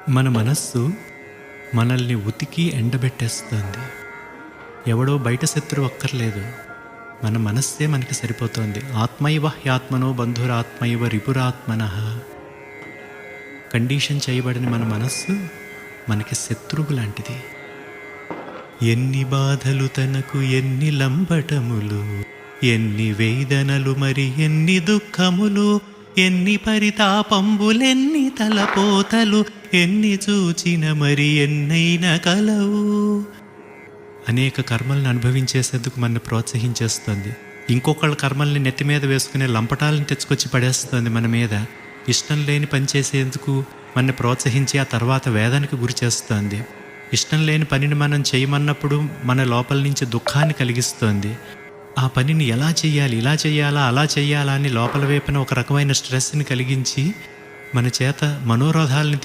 మన మనస్సు మనల్ని ఉతికి ఎండబెట్టేస్తుంది. ఎవడో బయట శత్రువు అక్కర్లేదు, మన మనస్సే మనకి సరిపోతుంది. ఆత్మైవ హ్యాత్మనో బంధురాత్మైవ రిపురాత్మనః. కండిషన్ చేయబడిన మన మనస్సు మనకి శత్రువు లాంటిది. ఎన్ని బాధలు తనకు, ఎన్ని లంబటములు, ఎన్ని వేదనలు, మరి ఎన్ని దుఃఖములు, ఎన్ని పరితాపంబులెన్ని తలపోతలు, ఎన్ని చూచిన మరి ఎన్నైనా కలవు. అనేక కర్మలను అనుభవించేసేందుకు మన ప్రోత్సహించేస్తుంది. ఇంకొకళ్ళ కర్మల్ని నెత్తి మీద వేసుకునే లంపటాలను తెచ్చుకొచ్చి పడేస్తుంది మన మీద. ఇష్టం లేని పని చేసేందుకు మన ప్రోత్సహించి ఆ తర్వాత వేదానికి గురి చేస్తుంది. ఇష్టం లేని పనిని మనం చేయమన్నప్పుడు మన లోపల నుంచి దుఃఖాన్ని కలిగిస్తుంది. ఆ పనిని ఎలా చేయాలి, ఇలా చేయాలా, అలా చేయాలా అని లోపల వైపున ఒక రకమైన స్ట్రెస్ని కలిగించి మన చేత మనోరోధాలని